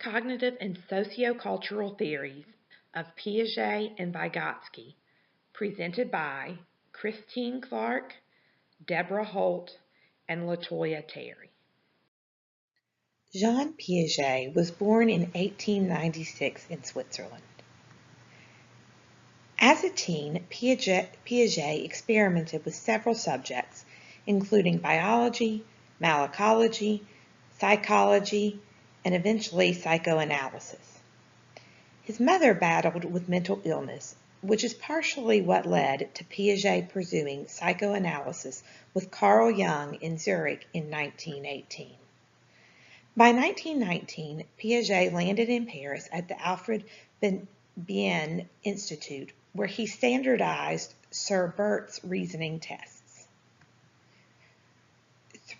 Cognitive and Sociocultural Theories of Piaget and Vygotsky, presented by Christine Clark, Deborah Holt, and Latoya Terry. Jean Piaget was born in 1896 in Switzerland. As a teen, Piaget experimented with several subjects, including biology, malacology, psychology, and eventually psychoanalysis. His mother battled with mental illness, which is partially what led to Piaget pursuing psychoanalysis with Carl Jung in Zurich in 1918. By 1919, Piaget landed in Paris at the Alfred Binet Institute, where he standardized Sir Bert's reasoning tests.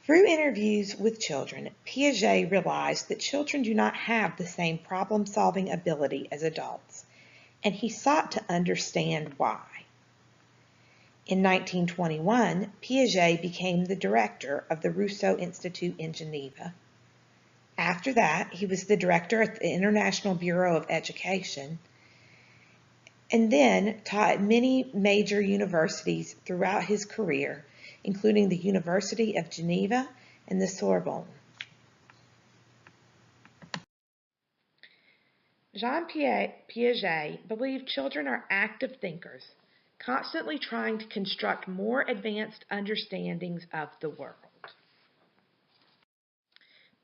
Through interviews with children, Piaget realized that children do not have the same problem-solving ability as adults, and he sought to understand why. In 1921, Piaget became the director of the Rousseau Institute in Geneva. After that, he was the director at the International Bureau of Education, and then taught at many major universities throughout his career, including the University of Geneva and the Sorbonne. Jean Piaget believed children are active thinkers, constantly trying to construct more advanced understandings of the world.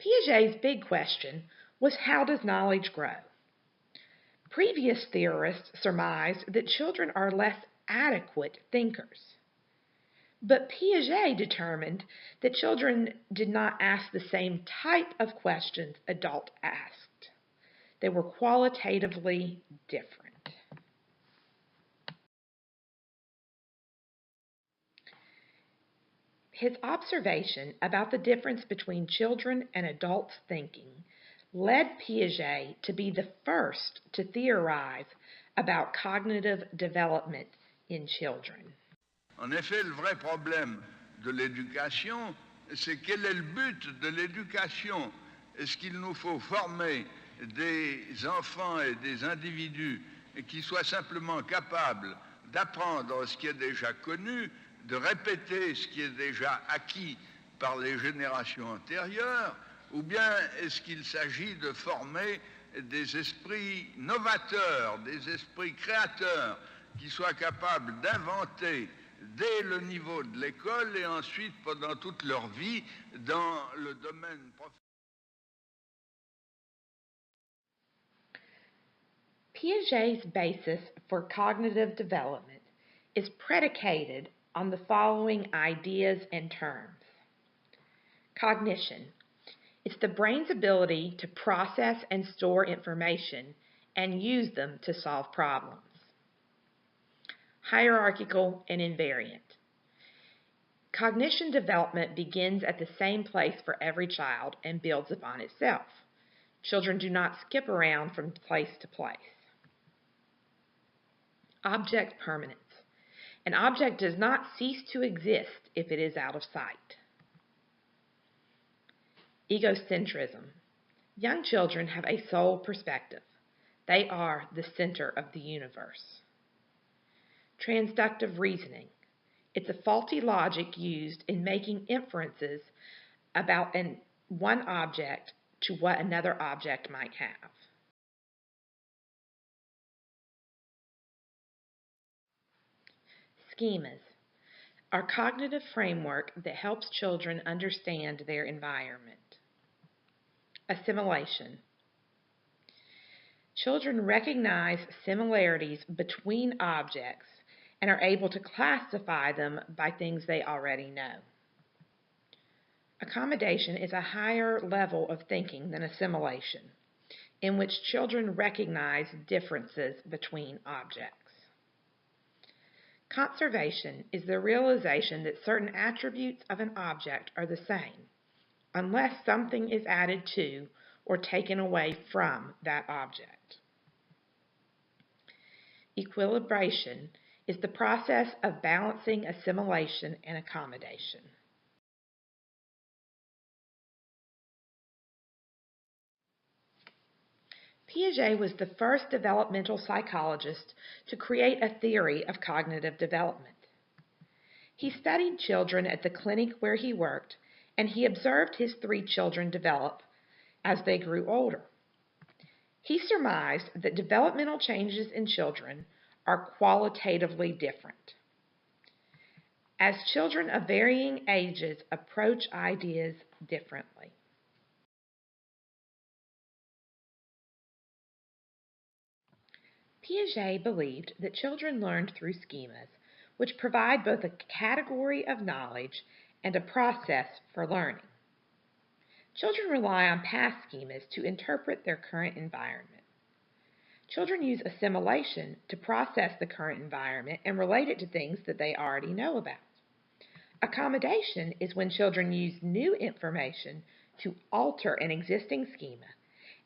Piaget's big question was, how does knowledge grow? Previous theorists surmised that children are less adequate thinkers. But Piaget determined that children did not ask the same type of questions adults asked. They were qualitatively different. His observation about the difference between children and adults' thinking led Piaget to be the first to theorize about cognitive development in children. En effet, le vrai problème de l'éducation, c'est quel est le but de l'éducation? Est-ce qu'il nous faut former des enfants et des individus qui soient simplement capables d'apprendre ce qui est déjà connu, de répéter ce qui est déjà acquis par les générations antérieures, ou bien est-ce qu'il s'agit de former des esprits novateurs, des esprits créateurs, qui soient capables d'inventer dès le niveau de l'école et ensuite pendant toute leur vie dans le domaine professionnel. Piaget's basis for cognitive development is predicated on the following ideas and terms. Cognition. It's the brain's ability to process and store information and use them to solve problems. Hierarchical and invariant. Cognition development begins at the same place for every child and builds upon itself. Children do not skip around from place to place. Object permanence. An object does not cease to exist if it is out of sight. Egocentrism. Young children have a sole perspective. They are the center of the universe. Transductive reasoning. It's a faulty logic used in making inferences about one object to what another object might have. Schemas. Our cognitive framework that helps children understand their environment. Assimilation. Children recognize similarities between objects and are able to classify them by things they already know. Accommodation is a higher level of thinking than assimilation, in which children recognize differences between objects. Conservation is the realization that certain attributes of an object are the same, unless something is added to or taken away from that object. Equilibration is the process of balancing assimilation and accommodation. Piaget was the first developmental psychologist to create a theory of cognitive development. He studied children at the clinic where he worked, and he observed his 3 children develop as they grew older. He surmised that developmental changes in children are qualitatively different. As children of varying ages approach ideas differently. Piaget believed that children learned through schemas, which provide both a category of knowledge and a process for learning. Children rely on past schemas to interpret their current environment. Children use assimilation to process the current environment and relate it to things that they already know about. Accommodation is when children use new information to alter an existing schema,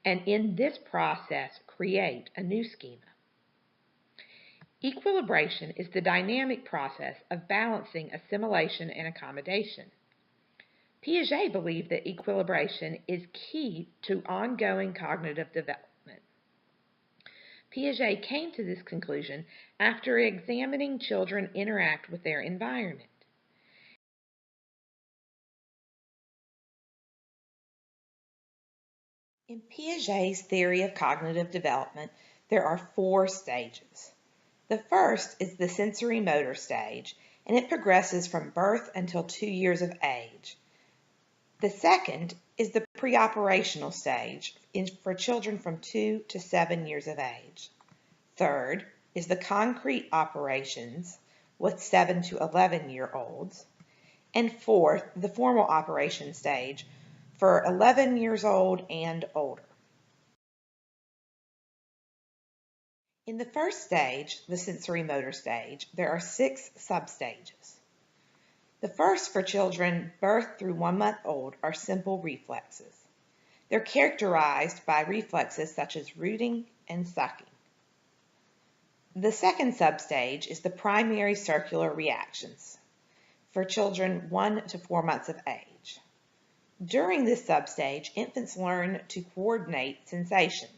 and in this process create a new schema. Equilibration is the dynamic process of balancing assimilation and accommodation. Piaget believed that equilibration is key to ongoing cognitive development. Piaget came to this conclusion after examining children interact with their environment. In Piaget's theory of cognitive development, there are 4 stages. The first is the sensorimotor stage, and it progresses from birth until 2 years of age. The second is the preoperational stage for children from 2 to 7 years of age. Third is the concrete operations with 7 to 11-year-olds. And fourth, the formal operation stage for 11 years old and older. In the first stage, the sensorimotor stage, there are 6 substages. The first for children birth through 1 month old are simple reflexes. They're characterized by reflexes such as rooting and sucking. The second substage is the primary circular reactions for children 1 to 4 months of age. During this substage, infants learn to coordinate sensations.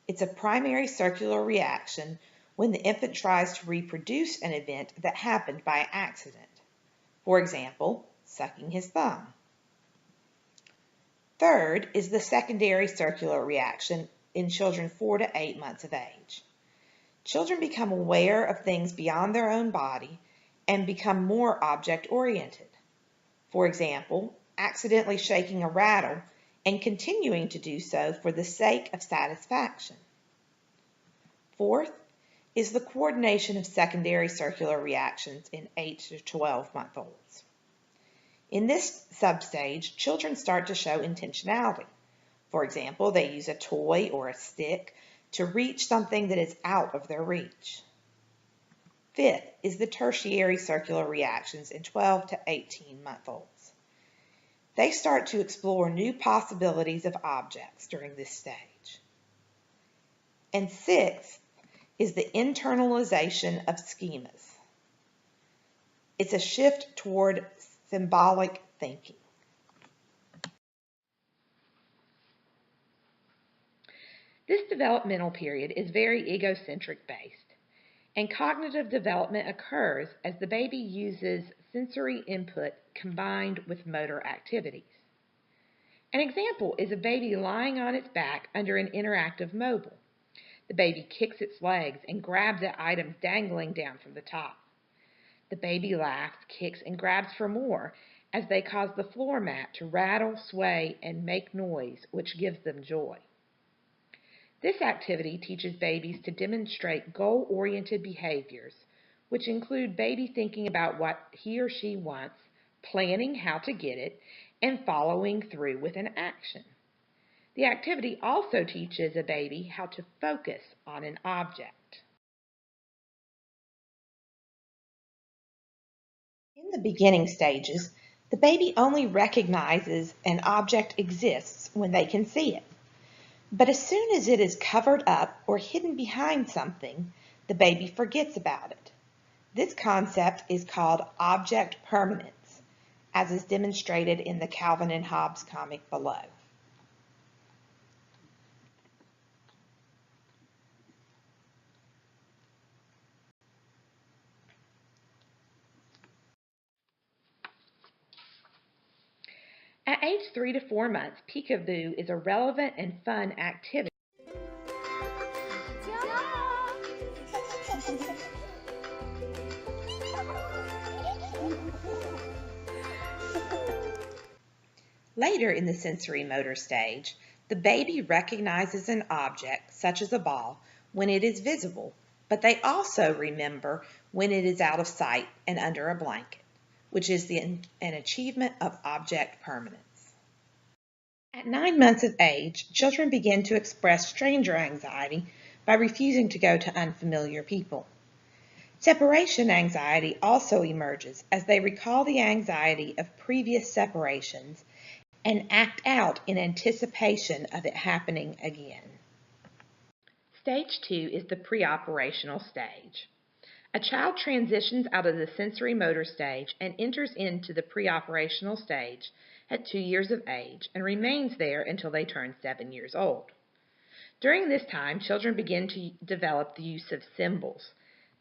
It's a primary circular reaction when the infant tries to reproduce an event that happened by accident. For example, sucking his thumb. Third is the secondary circular reaction in children 4 to 8 months of age. Children become aware of things beyond their own body and become more object-oriented. For example, accidentally shaking a rattle and continuing to do so for the sake of satisfaction. Fourth is the coordination of secondary circular reactions in 8 to 12-month-olds. In this substage, children start to show intentionality. For example, they use a toy or a stick to reach something that is out of their reach. Fifth is the tertiary circular reactions in 12 to 18-month-olds. They start to explore new possibilities of objects during this stage. And sixth is the internalization of schemas. It's a shift toward symbolic thinking. This developmental period is very egocentric based, and cognitive development occurs as the baby uses sensory input combined with motor activities. An example is a baby lying on its back under an interactive mobile. The baby kicks its legs and grabs at items dangling down from the top. The baby laughs, kicks, and grabs for more as they cause the floor mat to rattle, sway, and make noise, which gives them joy. This activity teaches babies to demonstrate goal-oriented behaviors, which include baby thinking about what he or she wants, planning how to get it, and following through with an action. The activity also teaches a baby how to focus on an object. In the beginning stages, the baby only recognizes an object exists when they can see it. But as soon as it is covered up or hidden behind something, the baby forgets about it. This concept is called object permanence, as is demonstrated in the Calvin and Hobbes comic below. At age 3 to 4 months, peekaboo is a relevant and fun activity. Later in the sensorimotor stage, the baby recognizes an object, such as a ball, when it is visible, but they also remember when it is out of sight and under a blanket, which is an achievement of object permanence. At 9 months of age, children begin to express stranger anxiety by refusing to go to unfamiliar people. Separation anxiety also emerges as they recall the anxiety of previous separations and act out in anticipation of it happening again. Stage 2 is the preoperational stage. A child transitions out of the sensorimotor stage and enters into the preoperational stage at 2 years of age and remains there until they turn 7 years old. During this time, children begin to develop the use of symbols,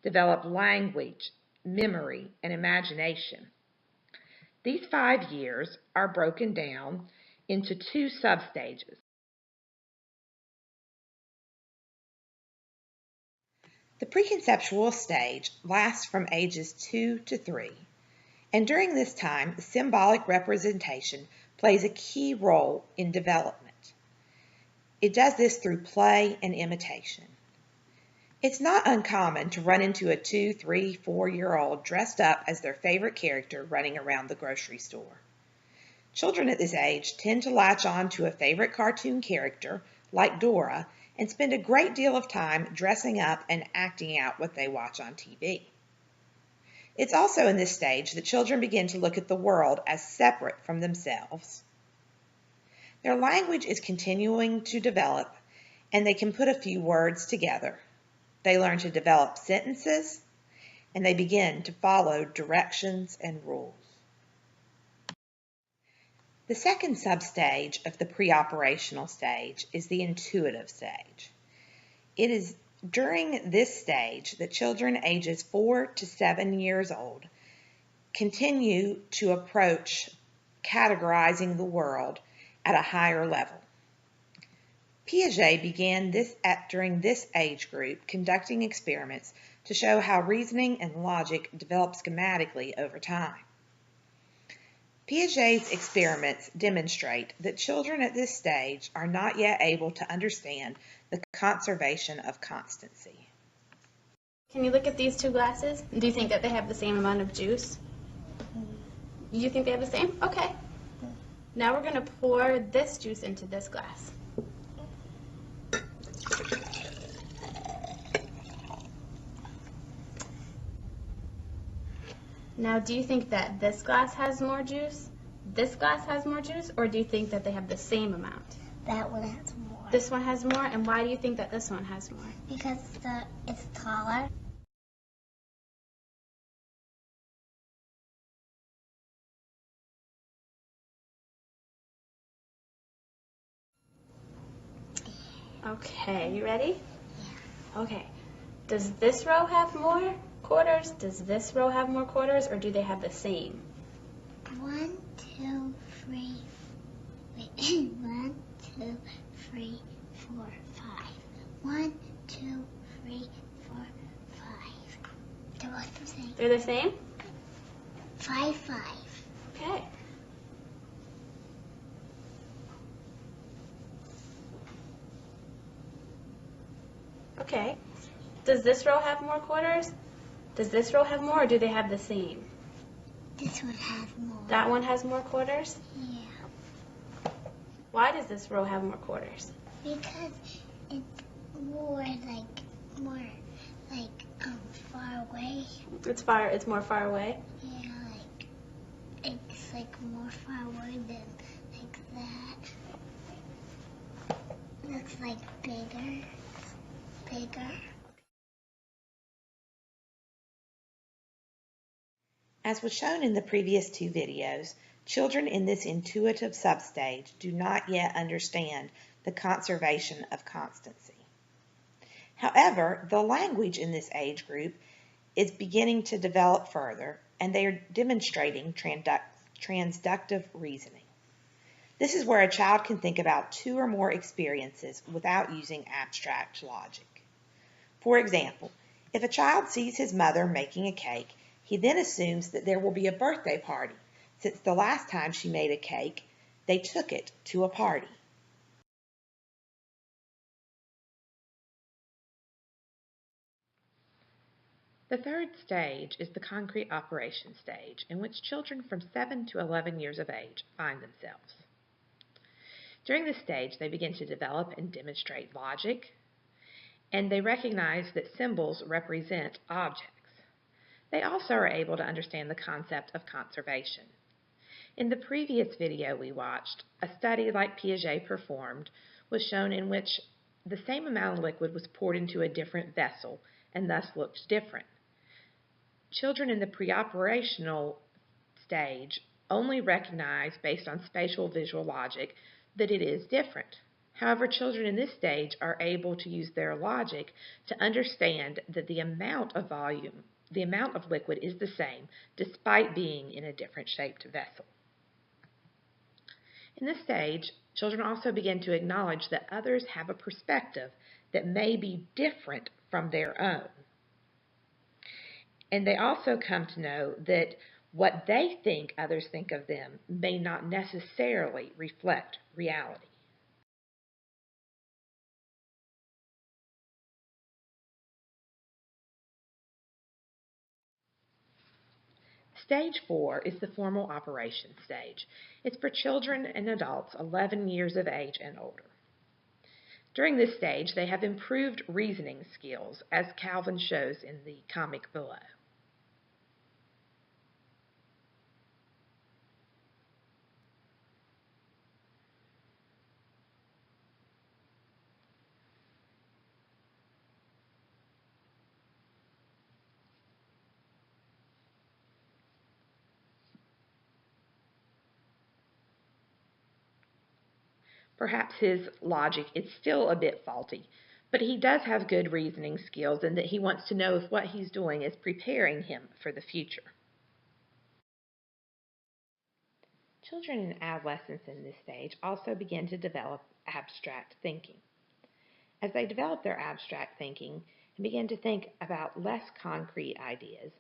develop language, memory, and imagination. These 5 years are broken down into 2 substages. The preconceptual stage lasts from ages 2 to 3, and during this time, symbolic representation plays a key role in development. It does this through play and imitation. It's not uncommon to run into a 2, 3, 4-year-old dressed up as their favorite character running around the grocery store. Children at this age tend to latch on to a favorite cartoon character, like Dora, and spend a great deal of time dressing up and acting out what they watch on TV. It's also in this stage that children begin to look at the world as separate from themselves. Their language is continuing to develop, and they can put a few words together. They learn to develop sentences, and they begin to follow directions and rules. The second substage of the preoperational stage is the intuitive stage. It is during this stage that children ages 4 to 7 years old continue to approach categorizing the world at a higher level. Piaget began during this age group conducting experiments to show how reasoning and logic develop schematically over time. Piaget's experiments demonstrate that children at this stage are not yet able to understand the conservation of constancy. Can you look at these 2 glasses? Do you think that they have the same amount of juice? You think they have the same? Okay. Now we're going to pour this juice into this glass. Now, do you think that this glass has more juice, this glass has more juice, or do you think that they have the same amount? That one has more. This one has more, and why do you think that this one has more? Because it's taller. Okay, you ready? Yeah. Okay. Does this row have more quarters? Does this row have more quarters, or do they have the same? 1, 2, 3. Wait. 1, 2, 3, 4, 5. 1, 2, 3, 4, 5. They're both the same. They're the same? 5, 5. Okay. Okay. Does this row have more quarters? Does this row have more, or do they have the same? This one has more. That one has more quarters? Yeah. Why does this row have more quarters? Because it's more far away. It's more far away? Yeah, it's more far away than that. Looks bigger. As was shown in the previous 2 videos, children in this intuitive substage do not yet understand the conservation of constancy. However, the language in this age group is beginning to develop further, and they are demonstrating transductive reasoning. This is where a child can think about two or more experiences without using abstract logic. For example, if a child sees his mother making a cake, he then assumes that there will be a birthday party, since the last time she made a cake, they took it to a party. The third stage is the concrete operation stage, in which children from 7 to 11 years of age find themselves. During this stage, they begin to develop and demonstrate logic, and they recognize that symbols represent objects. They also are able to understand the concept of conservation. In the previous video we watched, a study like Piaget performed was shown in which the same amount of liquid was poured into a different vessel and thus looked different. Children in the preoperational stage only recognize, based on spatial visual logic, that it is different. However, children in this stage are able to use their logic to understand that the amount of liquid is the same, despite being in a different shaped vessel. In this stage, children also begin to acknowledge that others have a perspective that may be different from their own. And they also come to know that what they think others think of them may not necessarily reflect reality. Stage 4 is the formal operation stage. It's for children and adults 11 years of age and older. During this stage, they have improved reasoning skills, as Calvin shows in the comic below. Perhaps his logic is still a bit faulty, but he does have good reasoning skills and that he wants to know if what he's doing is preparing him for the future. Children and adolescents in this stage also begin to develop abstract thinking. As they develop their abstract thinking and begin to think about less concrete ideas,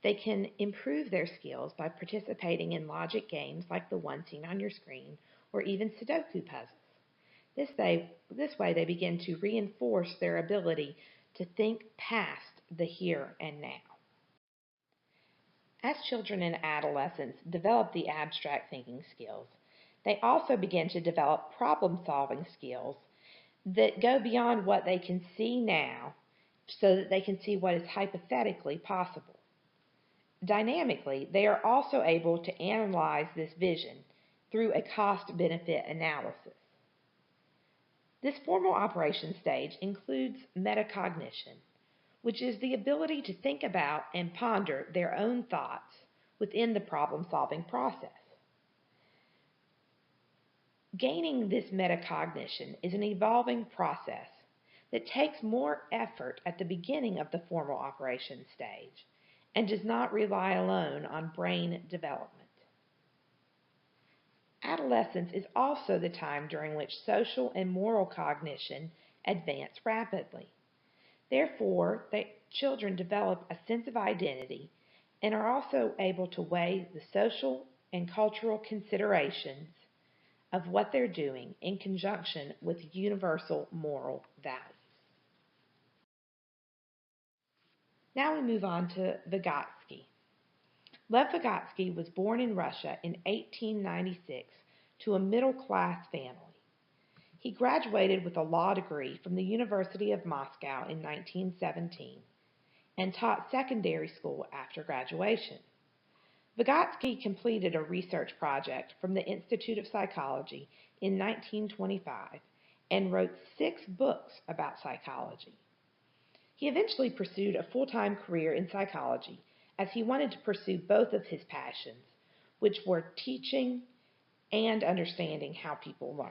they can improve their skills by participating in logic games like the one seen on your screen, or even Sudoku puzzles. This way they begin to reinforce their ability to think past the here and now. As children and adolescents develop the abstract thinking skills, they also begin to develop problem-solving skills that go beyond what they can see now so that they can see what is hypothetically possible. Dynamically, they are also able to analyze this vision through a cost-benefit analysis. This formal operation stage includes metacognition, which is the ability to think about and ponder their own thoughts within the problem-solving process. Gaining this metacognition is an evolving process that takes more effort at the beginning of the formal operation stage and does not rely alone on brain development. Adolescence is also the time during which social and moral cognition advance rapidly. Therefore, children develop a sense of identity and are also able to weigh the social and cultural considerations of what they're doing in conjunction with universal moral values. Now we move on to Vygotsky. Lev Vygotsky was born in Russia in 1896 to a middle-class family. He graduated with a law degree from the University of Moscow in 1917 and taught secondary school after graduation. Vygotsky completed a research project from the Institute of Psychology in 1925 and wrote 6 books about psychology. He eventually pursued a full-time career in psychology as he wanted to pursue both of his passions, which were teaching and understanding how people learn.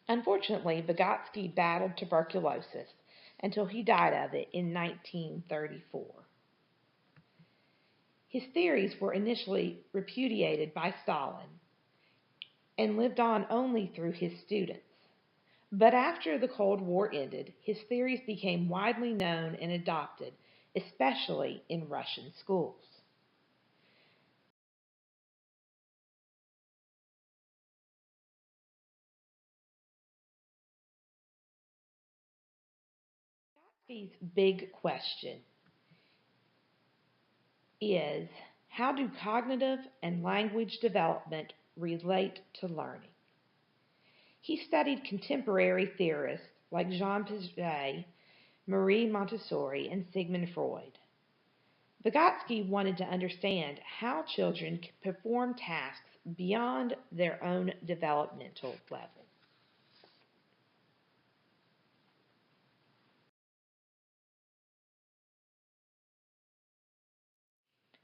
Unfortunately, Vygotsky battled tuberculosis until he died of it in 1934. His theories were initially repudiated by Stalin, and lived on only through his students. But after the Cold War ended, his theories became widely known and adopted, especially in Russian schools. Vygotsky's big question is, how do cognitive and language development relate to learning? He studied contemporary theorists like Jean Piaget, Marie Montessori, and Sigmund Freud. Vygotsky wanted to understand how children can perform tasks beyond their own developmental level.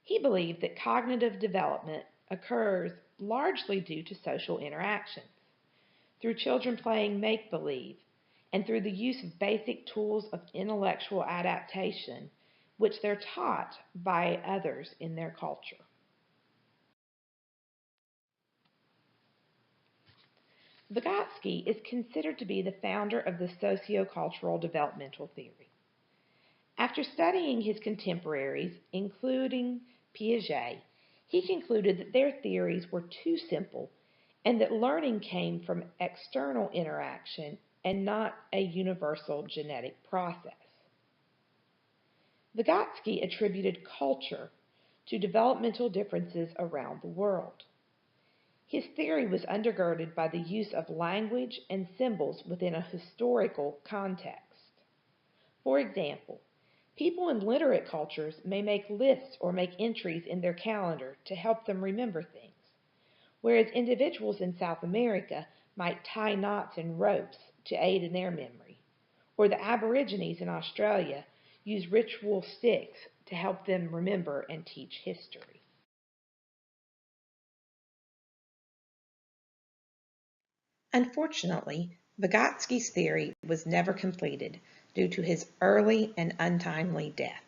He believed that cognitive development occurs largely due to social interactions, through children playing make-believe, and through the use of basic tools of intellectual adaptation, which they're taught by others in their culture. Vygotsky is considered to be the founder of the sociocultural developmental theory. After studying his contemporaries, including Piaget, he concluded that their theories were too simple and that learning came from external interaction and not a universal genetic process. Vygotsky attributed culture to developmental differences around the world. His theory was undergirded by the use of language and symbols within a historical context. For example, people in literate cultures may make lists or make entries in their calendar to help them remember things, whereas individuals in South America might tie knots in ropes to aid in their memory, or the Aborigines in Australia use ritual sticks to help them remember and teach history. Unfortunately, Vygotsky's theory was never completed due to his early and untimely death.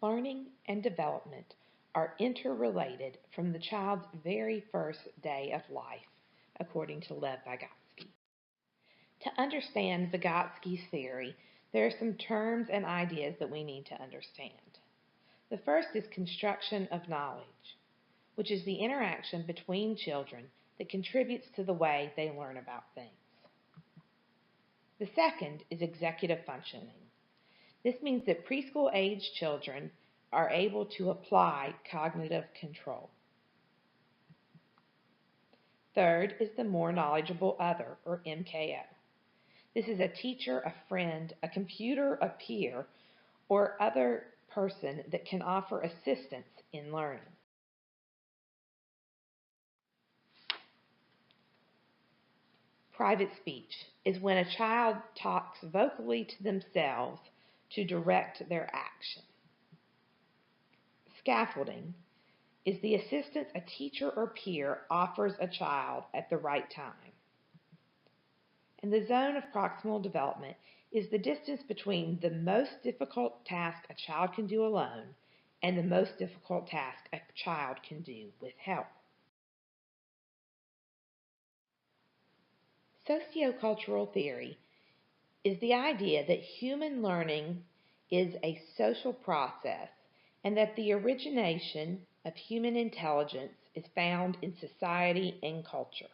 Learning and development are interrelated from the child's very first day of life, according to Lev Vygotsky. To understand Vygotsky's theory, there are some terms and ideas that we need to understand. The first is construction of knowledge, which is the interaction between children that contributes to the way they learn about things. The second is executive functioning. This means that preschool-age children are able to apply cognitive control. Third is the more knowledgeable other, or MKO. This is a teacher, a friend, a computer, a peer, or other person that can offer assistance in learning. Private speech is when a child talks vocally to themselves to direct their action. Scaffolding is the assistance a teacher or peer offers a child at the right time. And the zone of proximal development is the distance between the most difficult task a child can do alone and the most difficult task a child can do with help. Sociocultural theory is the idea that human learning is a social process and that the origination of human intelligence is found in society and culture.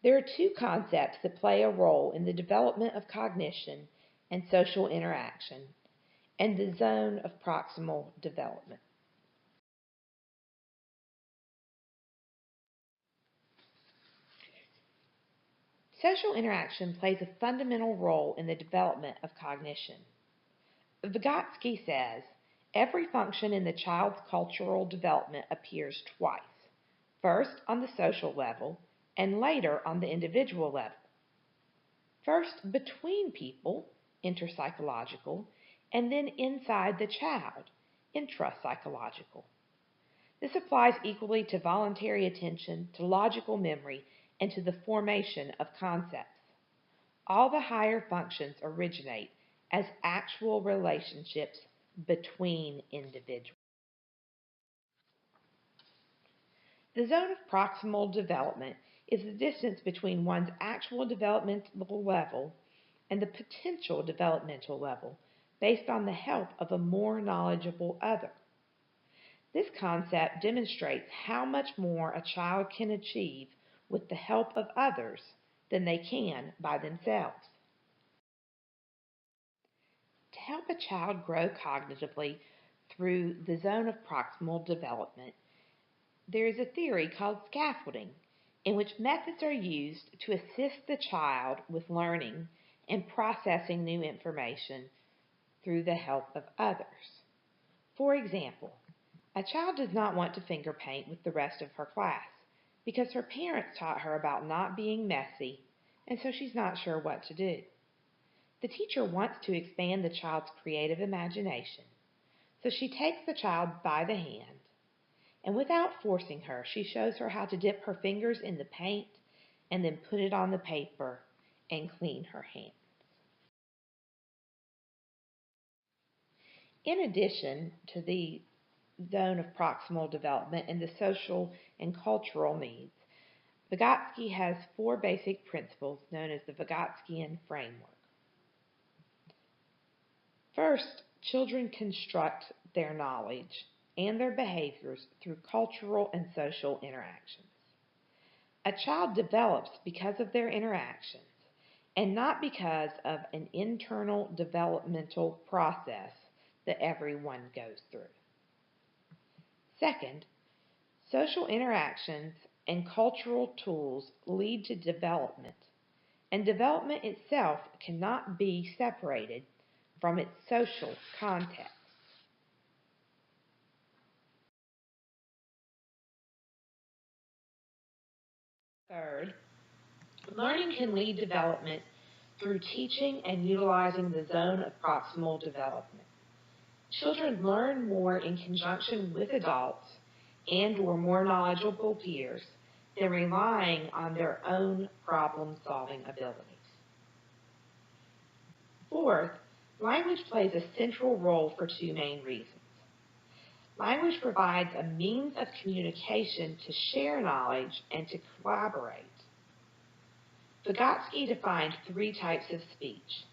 There are two concepts that play a role in the development of cognition and social interaction, and the zone of proximal development. Social interaction plays a fundamental role in the development of cognition. Vygotsky says, every function in the child's cultural development appears twice, first on the social level and later on the individual level. First between people, interpsychological, and then inside the child, intrapsychological. This applies equally to voluntary attention, to logical memory, and to the formation of concepts. All the higher functions originate as actual relationships between individuals. The zone of proximal development is the distance between one's actual developmental level and the potential developmental level based on the help of a more knowledgeable other. This concept demonstrates how much more a child can achieve with the help of others than they can by themselves. To help a child grow cognitively through the zone of proximal development, there is a theory called scaffolding, in which methods are used to assist the child with learning and processing new information through the help of others. For example, a child does not want to finger paint with the rest of her class because her parents taught her about not being messy, and so she's not sure what to do. The teacher wants to expand the child's creative imagination, so she takes the child by the hand, and without forcing her, she shows her how to dip her fingers in the paint and then put it on the paper and clean her hands. In addition to the zone of proximal development and the social and cultural needs, Vygotsky has 4 basic principles known as the Vygotskian framework. First, children construct their knowledge and their behaviors through cultural and social interactions. A child develops because of their interactions and not because of an internal developmental process that everyone goes through. Second, social interactions and cultural tools lead to development, and development itself cannot be separated from its social context. Third, learning can lead development through teaching and utilizing the zone of proximal development. Children learn more in conjunction with adults and/or more knowledgeable peers than relying on their own problem-solving abilities. Fourth, language plays a central role for 2 main reasons. Language provides a means of communication to share knowledge and to collaborate. Vygotsky defined 3 types of speech: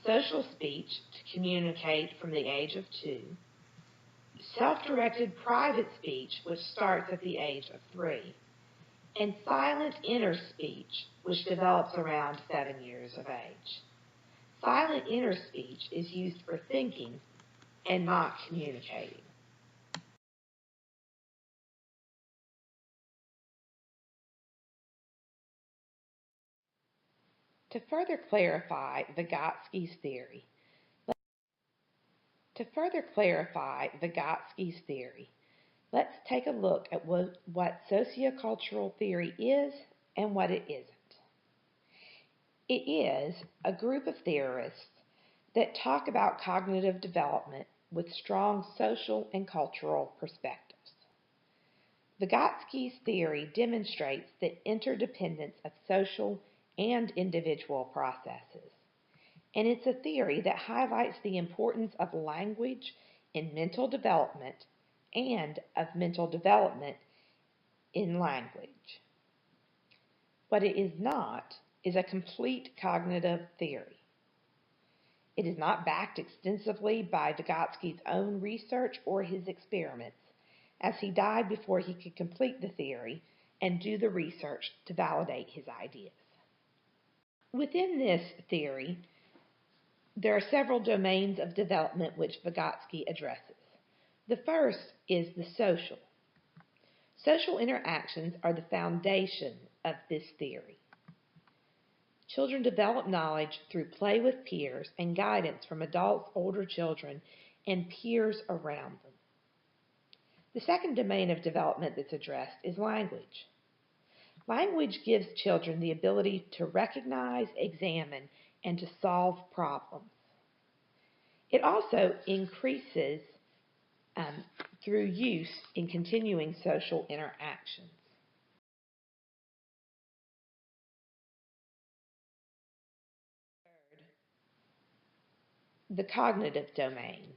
social speech, to communicate from the age of 2, self-directed private speech, which starts at the age of 3, and silent inner speech, which develops around 7 years of age. Silent inner speech is used for thinking and not communicating. To further clarify Vygotsky's theory, let's take a look at what sociocultural theory is and what it isn't. It is a group of theorists that talk about cognitive development with strong social and cultural perspectives. Vygotsky's theory demonstrates the interdependence of social and individual processes, and it's a theory that highlights the importance of language in mental development and of mental development in language. What it is not is a complete cognitive theory. It is not backed extensively by Vygotsky's own research or his experiments, as he died before he could complete the theory and do the research to validate his ideas. Within this theory, there are several domains of development which Vygotsky addresses. The first is the social. Social interactions are the foundation of this theory. Children develop knowledge through play with peers and guidance from adults, older children, and peers around them. The second domain of development that's addressed is language. Language gives children the ability to recognize, examine, and to solve problems. It also increases through use in continuing social interactions. Third, the cognitive domain.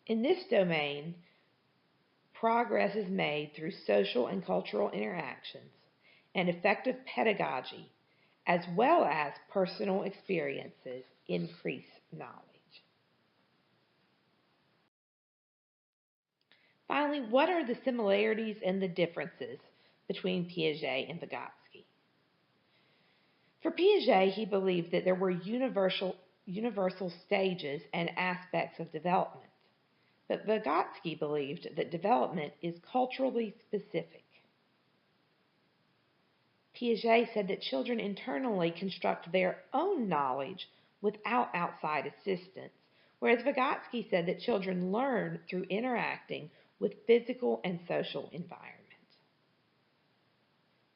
In this domain, progress is made through social and cultural interactions and effective pedagogy, as well as personal experiences, increase knowledge. Finally, what are the similarities and the differences between Piaget and Vygotsky? For Piaget, he believed that there were universal stages and aspects of development, but Vygotsky believed that development is culturally specific. Piaget said that children internally construct their own knowledge without outside assistance, whereas Vygotsky said that children learn through interacting with physical and social environment.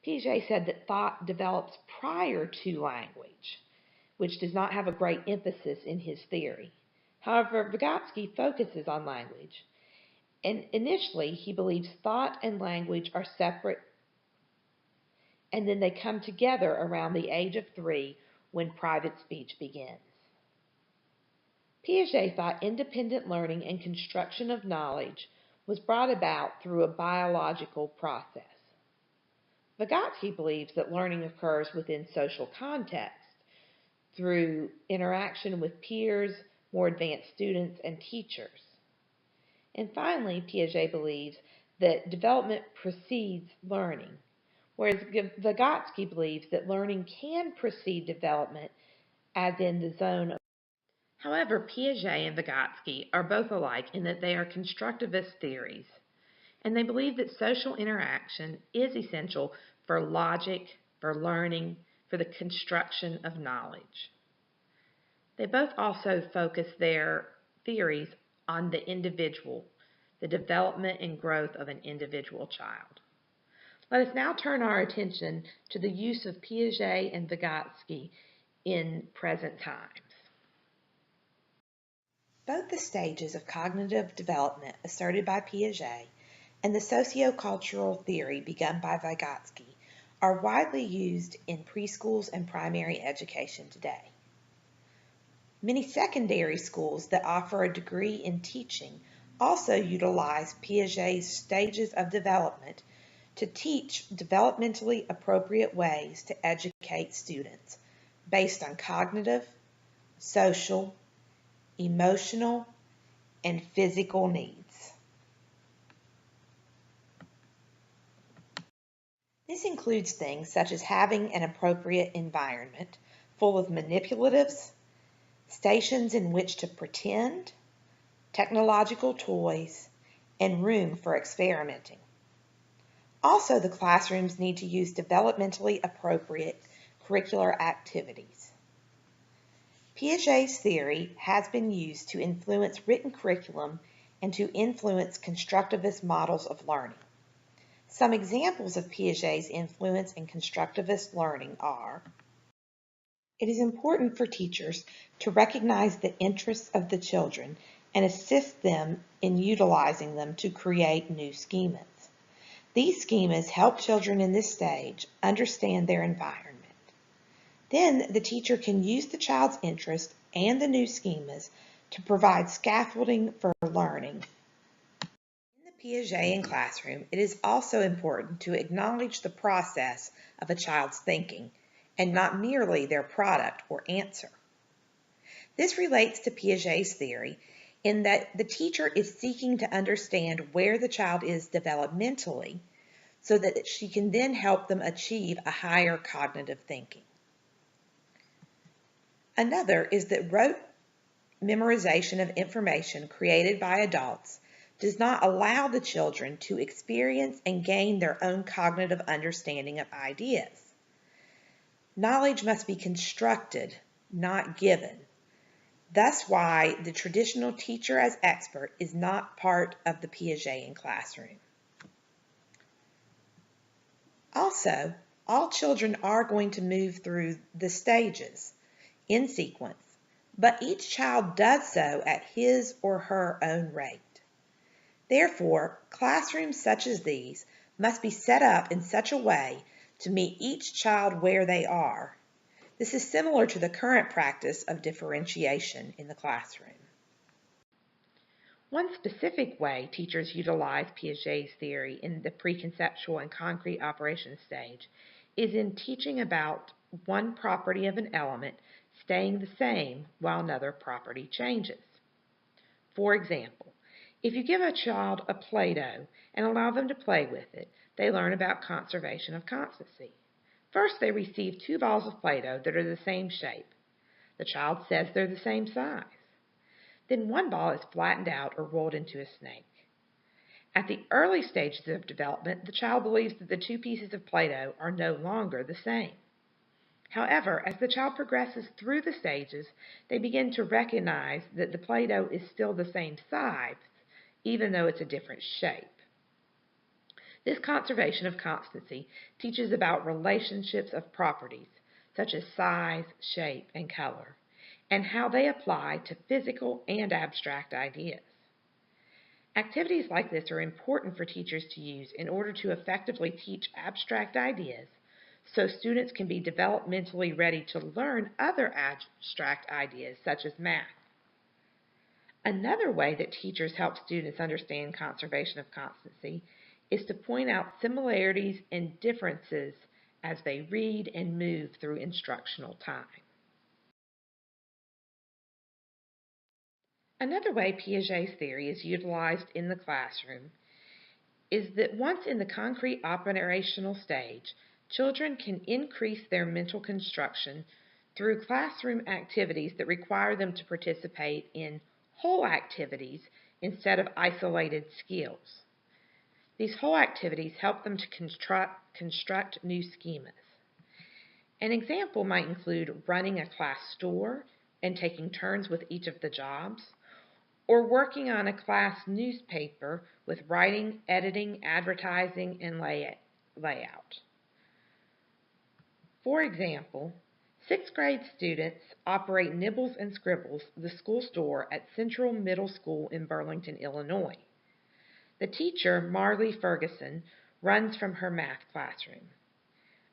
Piaget said that thought develops prior to language, which does not have a great emphasis in his theory. However, Vygotsky focuses on language, and initially he believes thought and language are separate, and then they come together around the age of 3 when private speech begins. Piaget thought independent learning and construction of knowledge was brought about through a biological process. Vygotsky believes that learning occurs within social context through interaction with peers, more advanced students, and teachers. And finally, Piaget believes that development precedes learning, whereas Vygotsky believes that learning can precede development as in the zone of. However, Piaget and Vygotsky are both alike in that they are constructivist theories, and they believe that social interaction is essential for logic, for learning, for the construction of knowledge. They both also focus their theories on the individual, the development and growth of an individual child. Let us now turn our attention to the use of Piaget and Vygotsky in present times. Both the stages of cognitive development asserted by Piaget and the sociocultural theory begun by Vygotsky are widely used in preschools and primary education today. Many secondary schools that offer a degree in teaching also utilize Piaget's stages of development to teach developmentally appropriate ways to educate students based on cognitive, social, emotional, and physical needs. This includes things such as having an appropriate environment full of manipulatives, stations in which to pretend, technological toys, and room for experimenting. Also, the classrooms need to use developmentally appropriate curricular activities. Piaget's theory has been used to influence written curriculum and to influence constructivist models of learning. Some examples of Piaget's influence in constructivist learning are: it is important for teachers to recognize the interests of the children and assist them in utilizing them to create new schemas. These schemas help children in this stage understand their environment. Then the teacher can use the child's interest and the new schemas to provide scaffolding for learning. In the Piagetian classroom, it is also important to acknowledge the process of a child's thinking and not merely their product or answer. This relates to Piaget's theory in that the teacher is seeking to understand where the child is developmentally so that she can then help them achieve a higher cognitive thinking. Another is that rote memorization of information created by adults does not allow the children to experience and gain their own cognitive understanding of ideas. Knowledge must be constructed, not given. Thus why the traditional teacher as expert is not part of the Piagetian classroom. Also, all children are going to move through the stages in sequence, but each child does so at his or her own rate. Therefore, classrooms such as these must be set up in such a way to meet each child where they are. This is similar to the current practice of differentiation in the classroom. One specific way teachers utilize Piaget's theory in the preconceptual and concrete operation stage is in teaching about one property of an element staying the same while another property changes. For example, if you give a child a Play-Doh and allow them to play with it, they learn about conservation of constancy. First, they receive 2 balls of Play-Doh that are the same shape. The child says they're the same size. Then one ball is flattened out or rolled into a snake. At the early stages of development, the child believes that the 2 pieces of Play-Doh are no longer the same. However, as the child progresses through the stages, they begin to recognize that the Play-Doh is still the same size, even though it's a different shape. This conservation of constancy teaches about relationships of properties, such as size, shape, and color, and how they apply to physical and abstract ideas. Activities like this are important for teachers to use in order to effectively teach abstract ideas, so students can be developmentally ready to learn other abstract ideas such as math. Another way that teachers help students understand conservation of constancy is to point out similarities and differences as they read and move through instructional time. Another way Piaget's theory is utilized in the classroom is that once in the concrete operational stage, children can increase their mental construction through classroom activities that require them to participate in whole activities instead of isolated skills. These whole activities help them to construct new schemas. An example might include running a class store and taking turns with each of the jobs, or working on a class newspaper with writing, editing, advertising, and layout. For example, 6th grade students operate Nibbles and Scribbles, the school store at Central Middle School in Burlington, Illinois. The teacher, Marley Ferguson, runs from her math classroom.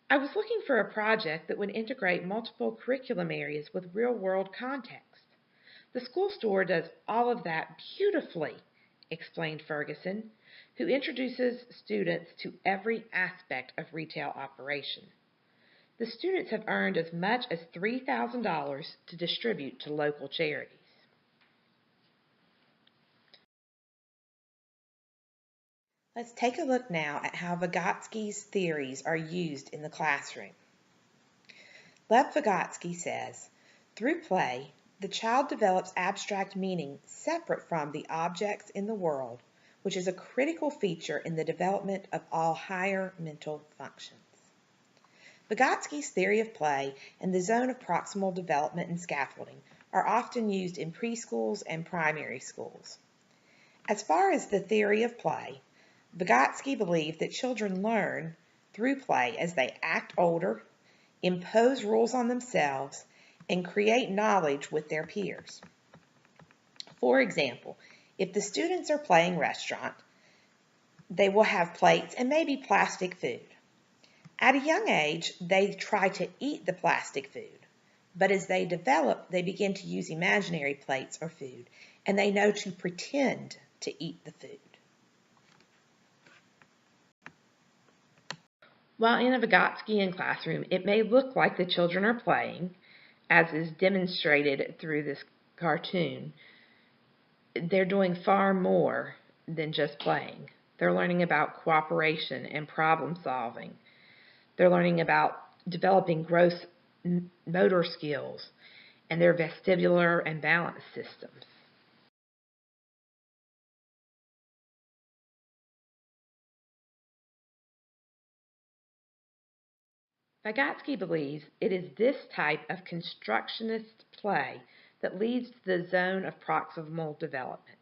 I was looking for a project that would integrate multiple curriculum areas with real-world context. The school store does all of that beautifully, explained Ferguson, who introduces students to every aspect of retail operation. The students have earned as much as $3,000 to distribute to local charities. Let's take a look now at how Vygotsky's theories are used in the classroom. Lev Vygotsky says, through play, the child develops abstract meaning separate from the objects in the world, which is a critical feature in the development of all higher mental functions. Vygotsky's theory of play and the zone of proximal development and scaffolding are often used in preschools and primary schools. As far as the theory of play, Vygotsky believed that children learn through play as they act older, impose rules on themselves, and create knowledge with their peers. For example, if the students are playing restaurant, they will have plates and maybe plastic food. At a young age, they try to eat the plastic food, but as they develop, they begin to use imaginary plates or food, and they know to pretend to eat the food. While in a Vygotskyan classroom, it may look like the children are playing, as is demonstrated through this cartoon. They're doing far more than just playing. They're learning about cooperation and problem solving. They're learning about developing gross motor skills and their vestibular and balance systems. Vygotsky believes it is this type of constructionist play that leads to the zone of proximal development.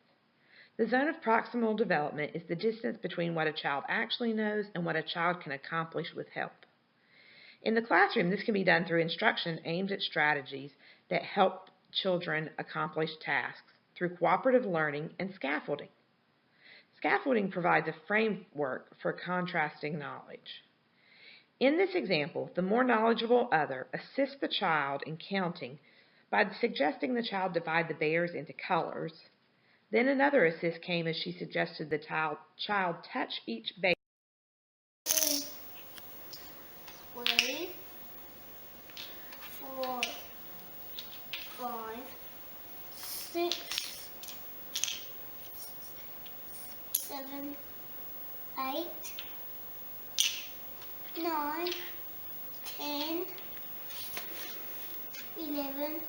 The zone of proximal development is the distance between what a child actually knows and what a child can accomplish with help. In the classroom, this can be done through instruction aimed at strategies that help children accomplish tasks through cooperative learning and scaffolding. Scaffolding provides a framework for contrasting knowledge. In this example, the more knowledgeable other assists the child in counting by suggesting the child divide the bears into colors, Then another assist came as she suggested the child touch each baby. 3, 4, 5, 6, 7, 8, 9, 10, 11,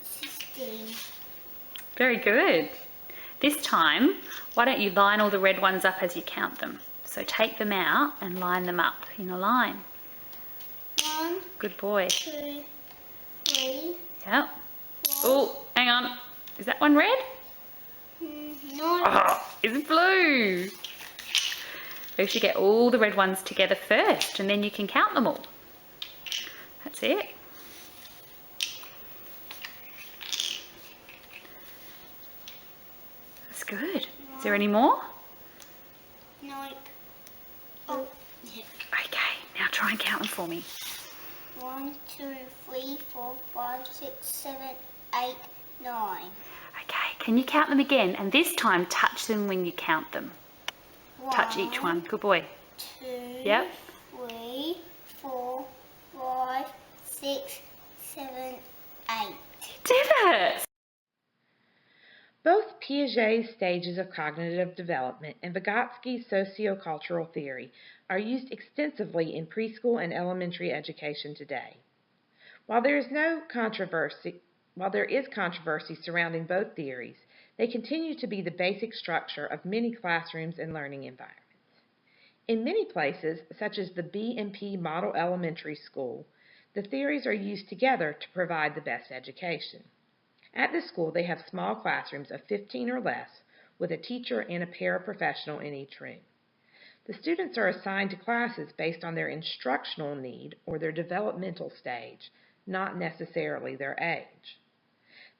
16. Very good. This time, why don't you line all the red ones up as you count them? So take them out and line them up in a line. 1, Good boy. 2, 3, Yep. 4. Oh, hang on. Is that one red? No. Oh, it's blue. We should get all the red ones together first and then you can count them all. That's it. That's good. Is there any more? No. Oh, yeah. Okay, now try and count them for me. 1, 2, 3, 4, 5, 6, 7, 8, 9. Okay, can you count them again? And this time, touch them when you count them. Touch each one. Good boy. 2, Yep. 3, 4, 5, 6, 7, 8. Did it! Both Piaget's stages of cognitive development and Vygotsky's sociocultural theory are used extensively in preschool and elementary education today. While there is controversy surrounding both theories, they continue to be the basic structure of many classrooms and learning environments. In many places, such as the B&P Model Elementary School, the theories are used together to provide the best education. At this school, they have small classrooms of 15 or less, with a teacher and a paraprofessional in each room. The students are assigned to classes based on their instructional need or their developmental stage, not necessarily their age.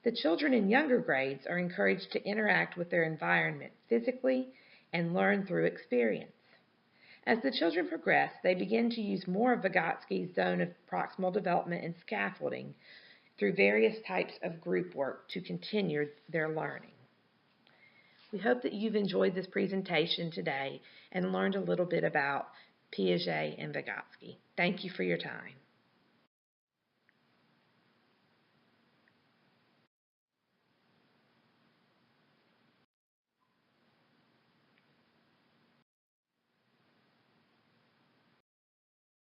The children in younger grades are encouraged to interact with their environment physically and learn through experience. As the children progress, they begin to use more of Vygotsky's zone of proximal development and scaffolding through various types of group work to continue their learning. We hope that you've enjoyed this presentation today and learned a little bit about Piaget and Vygotsky. Thank you for your time.